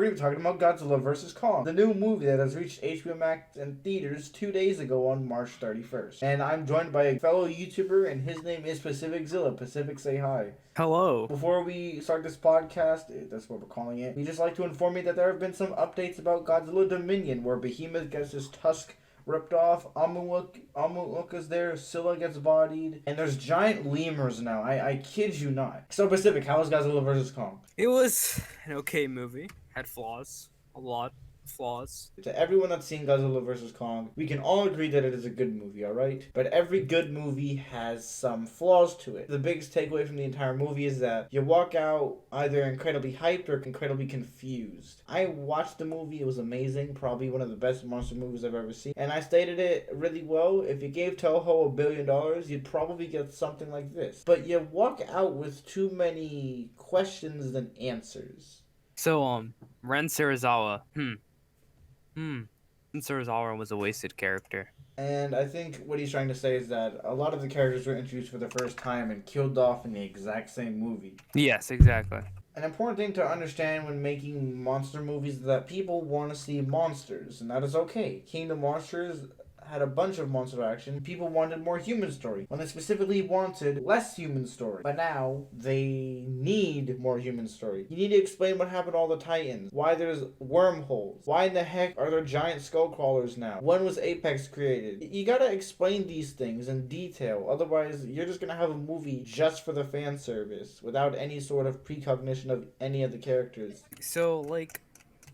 We're going to be talking about Godzilla vs. Kong, the new movie that has reached HBO Max and theaters 2 days ago on March 31st. And I'm joined by a fellow YouTuber, and his name is Pacific Zilla. Pacific, say hi. Hello. Before we start this podcast, that's what we're calling it, we just like to inform you that there have been some updates about Godzilla Dominion, where Behemoth gets his tusk ripped off, Amuuk is there, Scylla gets bodied, and there's giant lemurs now. I kid you not. So Pacific, how was Godzilla vs. Kong? It was an okay movie. Had flaws. A lot of flaws. To everyone that's seen Godzilla vs. Kong, we can all agree that it is a good movie, alright? But every good movie has some flaws to it. The biggest takeaway from the entire movie is that you walk out either incredibly hyped or incredibly confused. I watched the movie, it was amazing, probably one of the best monster movies I've ever seen. And I stated it really well. If you gave Toho $1 billion, you'd probably get something like this. But you walk out with too many questions than answers. So, Ren Serizawa. Ren Serizawa was a wasted character. And I think what he's trying to say is that a lot of the characters were introduced for the first time and killed off in the exact same movie. Yes, exactly. An important thing to understand when making monster movies is that people want to see monsters, and that is okay. Kingdom Monsters had a bunch of monster action. People wanted more human story, when they specifically wanted less human story. But now, they need more human story. You need to explain what happened to all the Titans, why there's wormholes, why in the heck are there giant skull crawlers now, when was Apex created. You gotta explain these things in detail, otherwise you're just gonna have a movie just for the fan service, without any sort of precognition of any of the characters. So,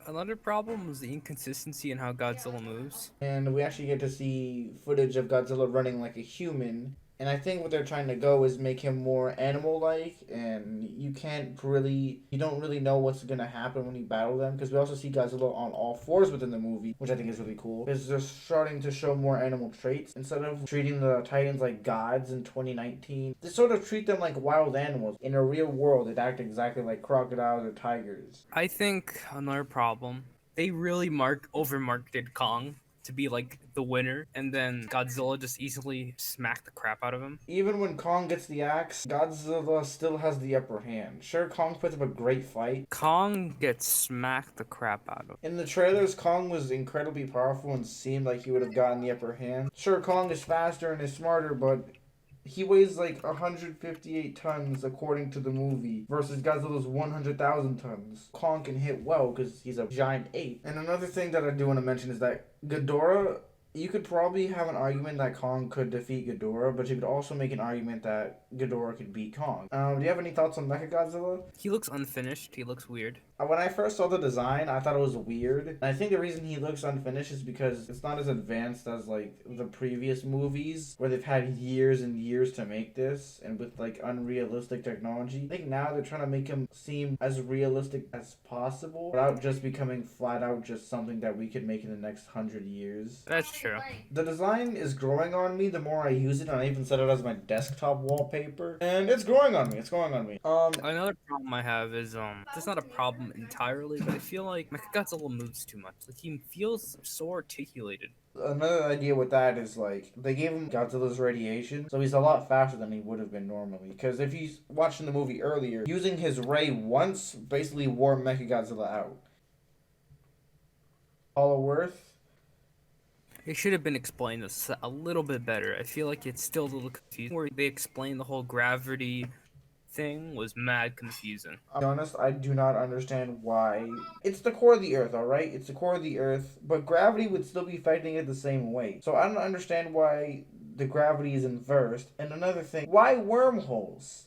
another problem was the inconsistency in how Godzilla moves. And we actually get to see footage of Godzilla running like a human. And I think what they're trying to go is make him more animal-like, and you don't really know what's going to happen when you battle them, because we also see Godzilla on all fours within the movie, which I think is really cool, because they're starting to show more animal traits. Instead of treating the Titans like gods in 2019, they sort of treat them like wild animals. In a real world, they'd act exactly like crocodiles or tigers. I think another problem, they really over-marketed Kong to be like the winner, and then Godzilla just easily smacked the crap out of him. Even when Kong gets the axe, Godzilla still has the upper hand. Sure, Kong puts up a great fight. Kong gets smacked the crap out of. In the trailers, Kong was incredibly powerful and seemed like he would have gotten the upper hand. Sure, Kong is faster and is smarter, but he weighs like 158 tons according to the movie versus Godzilla's 100,000 tons. Kong can hit well because he's a giant ape. And another thing that I do want to mention is that Ghidorah, you could probably have an argument that Kong could defeat Ghidorah, but you could also make an argument that Ghidorah could beat Kong. Do you have any thoughts on Mechagodzilla? He looks unfinished. He looks weird. When I first saw the design, I thought it was weird. And I think the reason he looks unfinished is because it's not as advanced as, like, the previous movies, where they've had years and years to make this, and with, like, unrealistic technology. I think now they're trying to make him seem as realistic as possible, without just becoming flat out just something that we could make in the next 100 years. That's true. The design is growing on me the more I use it, and I even set it as my desktop wallpaper. And it's growing on me, Another problem I have is, it's not a problem entirely, but I feel like Mechagodzilla moves too much. Like, he feels so articulated. Another idea with that is, like, they gave him Godzilla's radiation, so he's a lot faster than he would have been normally. Because if he's watching the movie earlier, using his ray once basically wore Mechagodzilla out. Hollow Earth. It should have been explained a little bit better. I feel like it's still a little confusing. Where they explain the whole gravity thing was mad confusing. I'll be honest, I do not understand why. It's the core of the Earth, alright? It's the core of the Earth, but gravity would still be affecting it the same way. So I don't understand why the gravity is inversed. And another thing, why wormholes?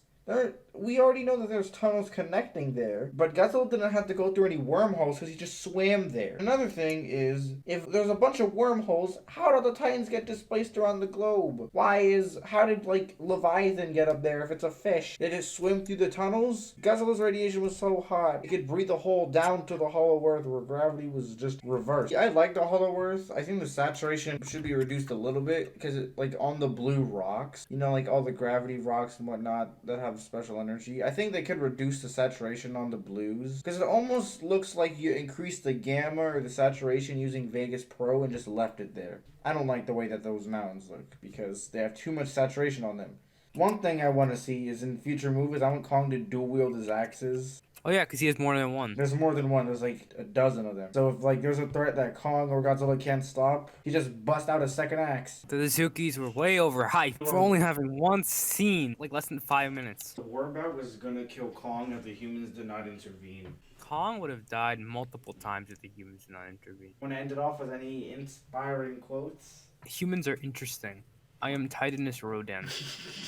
We already know that there's tunnels connecting there, but Godzilla didn't have to go through any wormholes because he just swam there. Another thing is, if there's a bunch of wormholes, how did the Titans get displaced around the globe? How did, like, Leviathan get up there if it's a fish? Did it swim through the tunnels? Godzilla's radiation was so hot, it could breathe a hole down to the Hollow Earth where gravity was just reversed. I like the Hollow Earth. I think the saturation should be reduced a little bit, because, like, on the blue rocks, you know, like all the gravity rocks and whatnot that have special energy, I think they could reduce the saturation on the blues, because it almost looks like you increased the gamma or the saturation using Vegas Pro and just left it there. I don't like the way that those mountains look, because they have too much saturation on them. One thing I want to see is in future movies, I want Kong to dual wield his axes. Oh yeah, because he has more than one. There's more than one. There's like a dozen of them. So if like there's a threat that Kong or Godzilla can't stop, he just bust out a second axe. The Zukis were way overhyped for only having one scene, like less than 5 minutes. The Warbot was gonna kill Kong if the humans did not intervene. Kong would have died multiple times if the humans did not intervene. Want to end it off with any inspiring quotes? Humans are interesting. I am Titanus Rodan.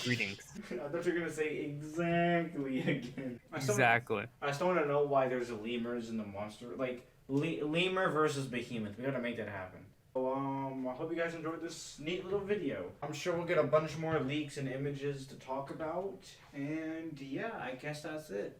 Greetings. I thought you were gonna say exactly again. Exactly. I still want to know why there's lemurs in the monster. Like lemur versus behemoth. We gotta make that happen. So, I hope you guys enjoyed this neat little video. I'm sure we'll get a bunch more leaks and images to talk about. And yeah, I guess that's it.